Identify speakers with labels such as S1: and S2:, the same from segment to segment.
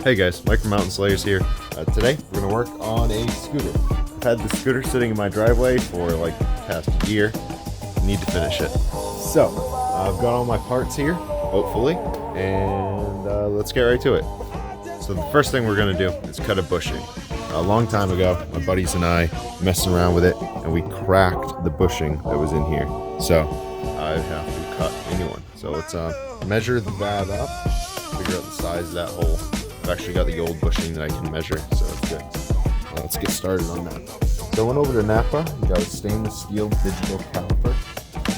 S1: Hey guys, Mike from Mountain Slayers here. Today we're going to work on a scooter. I've had the scooter sitting in my driveway for like the past year. Need to finish it. So, I've got all my parts here, hopefully, and let's get right to it. So the first thing we're going to do is cut a bushing. A long time ago, my buddies and I messing around with it, and we cracked the bushing that was in here. So, I have to cut a new one. So let's measure that up, figure out the size of that hole. I've actually got the old bushing that I can measure, so it's good. Let's get started on that. So I went over to Napa, you got a stainless steel digital caliper.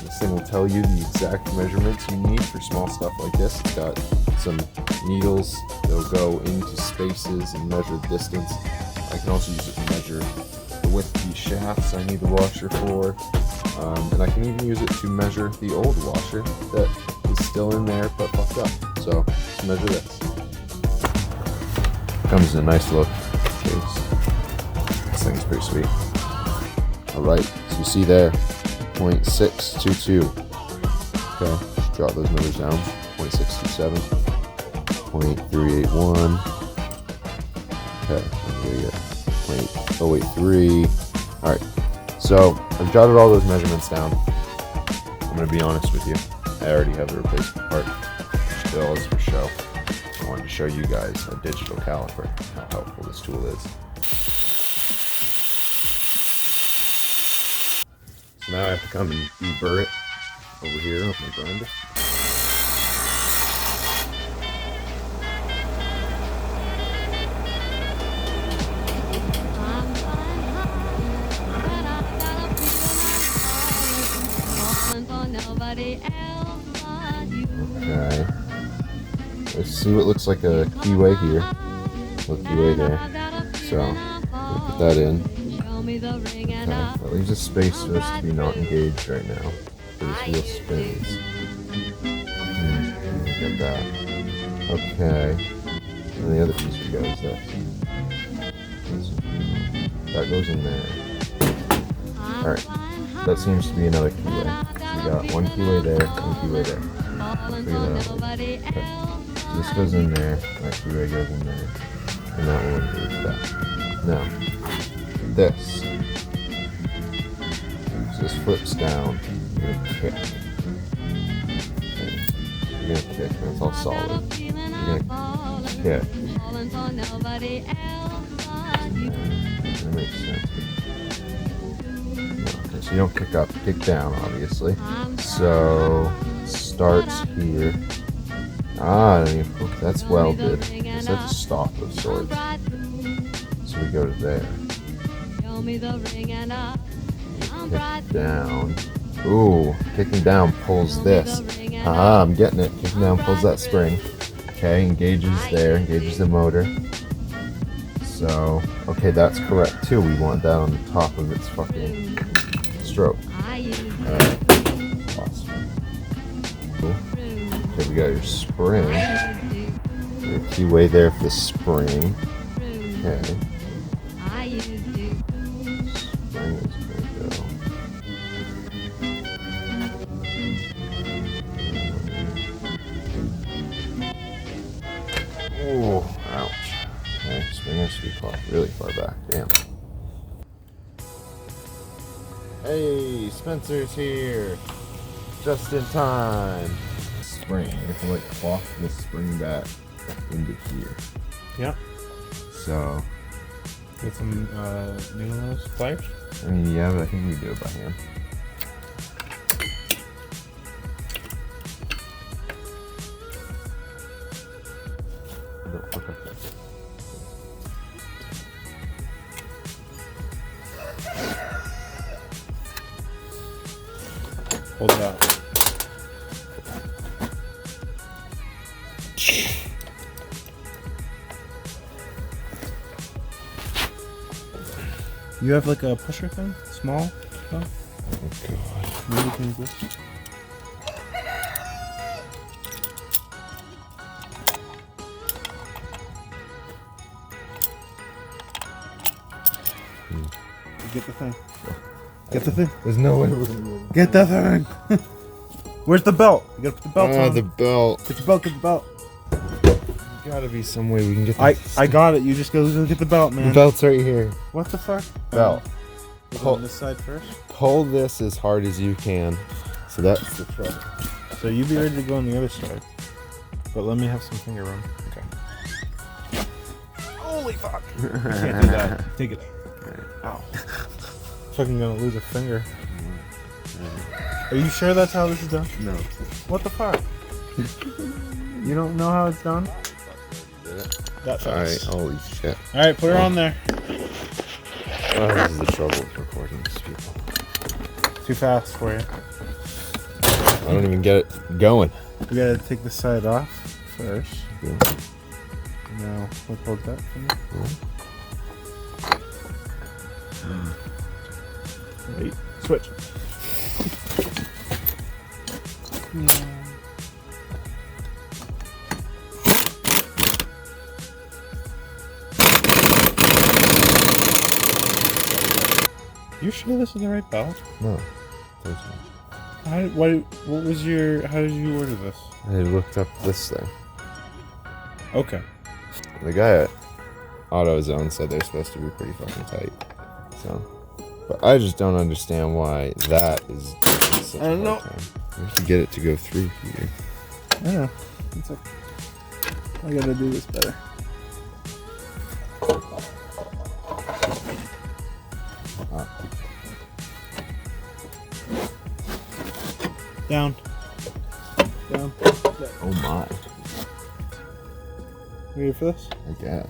S1: This thing will tell you the exact measurements you need for small stuff like this. It's got some needles that'll go into spaces and measure the distance. I can also use it to measure the width of these shafts I need the washer for. And I can even use it to measure the old washer that is still in there but fucked up. So let's measure this. Comes in a nice little case. This thing's pretty sweet. Alright, so you see there, 0.622. Okay, just drop those numbers down. 0.627, 0.381. Okay, here we go. 0.083. Alright, so I've jotted all those measurements down. I'm going to be honest with you. I already have a replacement part. Still is for show. I wanted to show you guys a digital caliper, how helpful this tool is. So now I have to come and deburr it over here with my grinder. Okay. Let's see what looks like a keyway here. Little keyway there. So, we'll put that in. Okay. That leaves a space for this to be not engaged right now. So this wheel spins. Look at that. Okay. And the other piece we got is this. That goes in there. Alright. That seems to be another keyway. So we got one keyway there, one keyway there. Figure that out. Okay. So this goes in there, that keyway goes in there, and that will engage that. Now, this. So this flips down, you're gonna kick. Okay. You're gonna kick, and it's all solid. You're gonna kick. That makes sense. Okay, so you don't kick up, kick down, obviously. So, it starts here. That's welded. So that's a stop of sorts. So we go to there. Kick down. Ooh, kicking down pulls this. I'm getting it. Kicking down pulls that spring. Okay, engages there, engages the motor. So, okay, that's correct too. We want that on the top of its fucking stroke. Alright. Awesome. Cool. Okay, we got your spring. Your keyway there for the spring. Okay. Spring is going to go. Oh, ouch. Okay, spring has to be really far back. Damn. Hey, Spencer's here. Just in time. Spring. You have to like cloth this spring back into here.
S2: Yeah.
S1: So.
S2: Get some needle pliers?
S1: I mean, yeah, but I think we do it by hand.
S2: Hold it out. You have like a pusher thing? Small? Oh
S1: god.
S2: Maybe can go. Get the thing. Get the thing.
S1: There's no way we're gonna
S2: get the thing. Where's the belt? You gotta put the belt on.
S1: The belt.
S2: Get the belt, get the belt.
S1: gotta be some way we can get
S2: I got it. You just go get the belt, man.
S1: The belt's right here.
S2: What the fuck?
S1: Belt.
S2: Pull on this side first.
S1: Pull this as hard as you can. So that's the trouble.
S2: So you be ready to go on the other side. But let me have some finger room. Okay. Holy fuck! You can't do that. Take it. Ow. Fucking gonna lose a finger. Are you sure that's how this is done?
S1: No.
S2: What the fuck? You don't know how it's done? That fast.
S1: Alright, holy shit.
S2: Alright, put her on there.
S1: Oh, this is the trouble with recording these people.
S2: Too fast for you.
S1: I don't even get it going.
S2: We gotta take the side off first.
S1: Yeah.
S2: Now, hold that for me. Wait, switch. Yeah. You sure this is the right belt?
S1: No.
S2: How did you order this?
S1: I looked up this thing.
S2: Okay.
S1: The guy at AutoZone said they're supposed to be pretty fucking tight. So, but I just don't understand why that is such
S2: I don't know.
S1: We have to get it to go through here.
S2: I know. It's like, I gotta do this better. Down. Down.
S1: Oh my.
S2: You ready for this?
S1: I guess.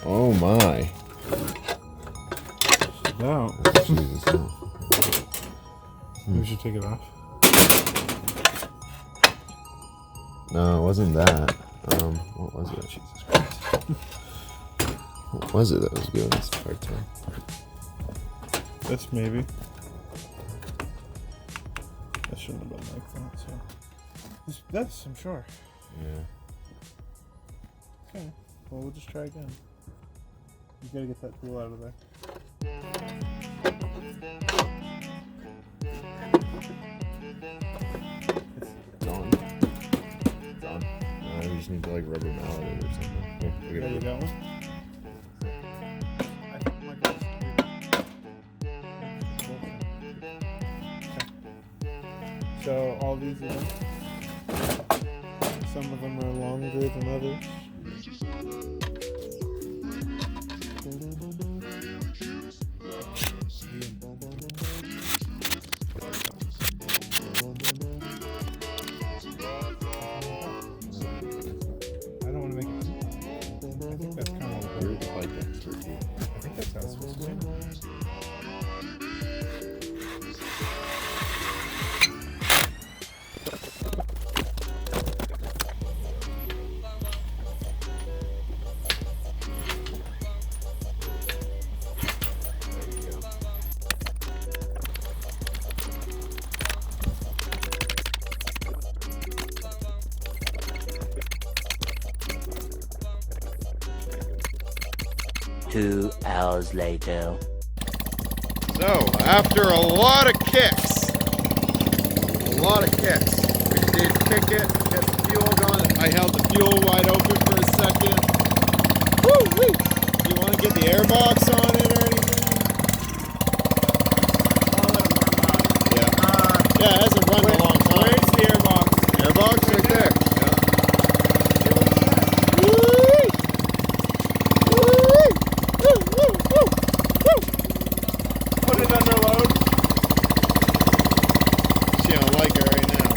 S1: Oh my.
S2: Down.
S1: Jesus. No.
S2: We should take it off.
S1: No, it wasn't that. What was it? Jesus Christ. What was it that was giving us a hard time?
S2: This maybe. That shouldn't have been like that, so. This, I'm sure.
S1: Yeah.
S2: Okay. Well, we'll just try again. You gotta get that tool out of there.
S1: Done. Done. I just need to like rubber mallet it or something. Here,
S2: Yeah, you got one? So all these are, some of them are longer than others. I don't want to make it. I think that's kind of
S1: You're the bike expert here.
S2: I think that's how it's supposed to be.
S3: Two hours later.
S1: So, after a lot of kicks, we did kick it, get the fuel going. I held the fuel wide open for a second. Woo-wee! You want to get the airbox on it or anything?
S2: I'll let it warm up.
S1: Yeah. Yeah, it hasn't run in a long time.
S2: Where's the airbox?
S1: Airbox right there.
S2: Put it under load.
S1: She don't like it right now.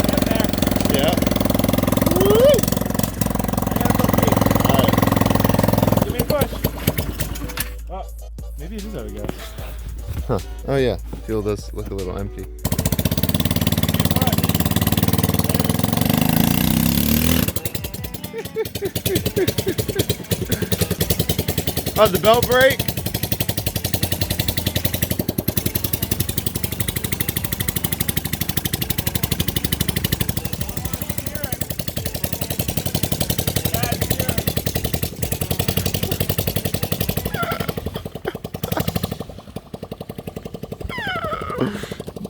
S2: Get there.
S1: Yeah.
S2: I gotta go pee.
S1: Alright.
S2: Give me a push. Oh, maybe it is how we go.
S1: Huh. Oh yeah. Fuel does look a little empty. How'd the belt break?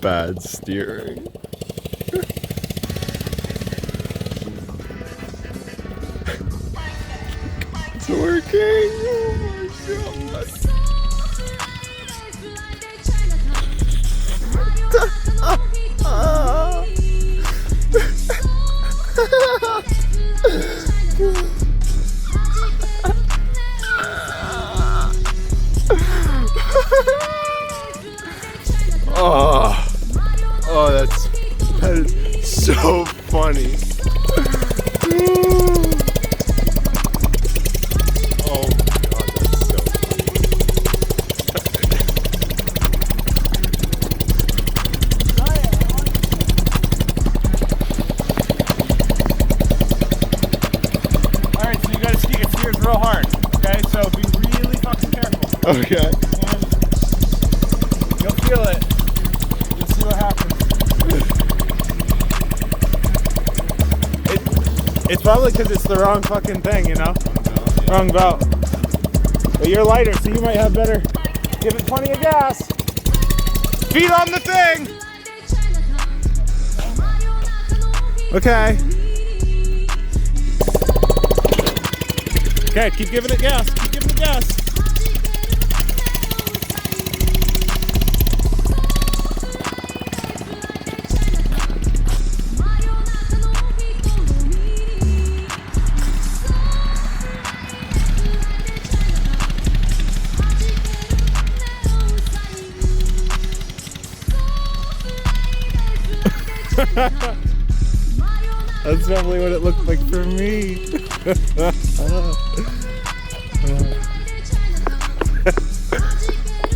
S1: Bad steering. It's working. Oh my god. Oh, that is so funny. Oh my god, that's so
S2: Alright, so you gotta ski it steers real hard. Okay, so be really fucking careful.
S1: okay.
S2: And you'll feel it. You'll see what happens. It's probably because it's the wrong fucking thing, you know? Wrong belt. But you're lighter, so you might have better. Give it plenty of gas. Feet on the thing! Okay. Okay, keep giving it gas. Keep giving it gas. That's probably what it looked like for me.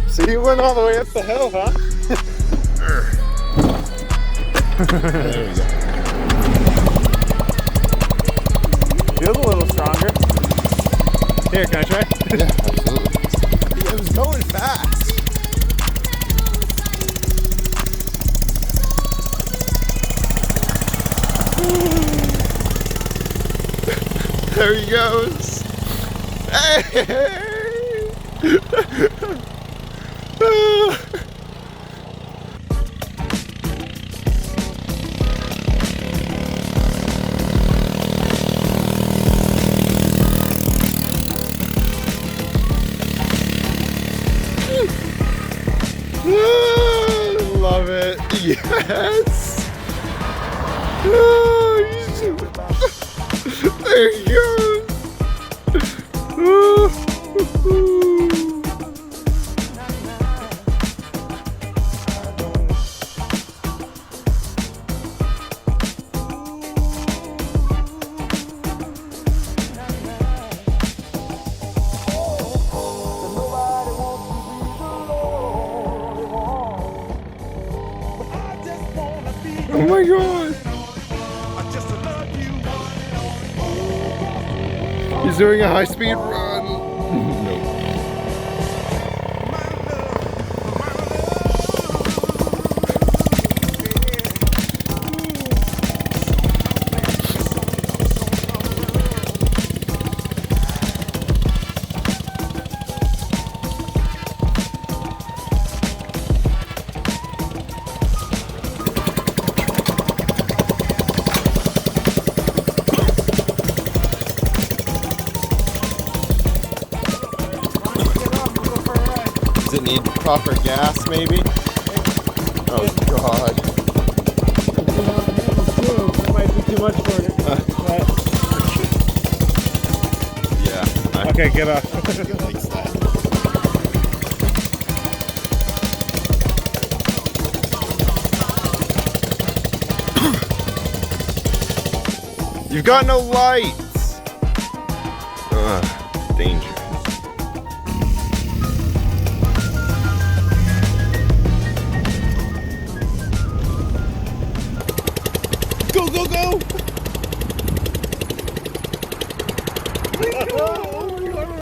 S2: So you went all the way up the hill, huh?
S1: There we go.
S2: Feels a little stronger. Here, can I try?
S1: Yeah, absolutely. It was going fast. There he goes. Hey! Love it. Yes. There he goes. Oh my god. He's doing a high-speed run. Nope. Does it need proper gas, maybe? Oh god.
S2: That might be too much for it.
S1: Yeah.
S2: Okay, get off.
S1: He likes that. You've got no lights. Dangerous.
S2: Go, go, go!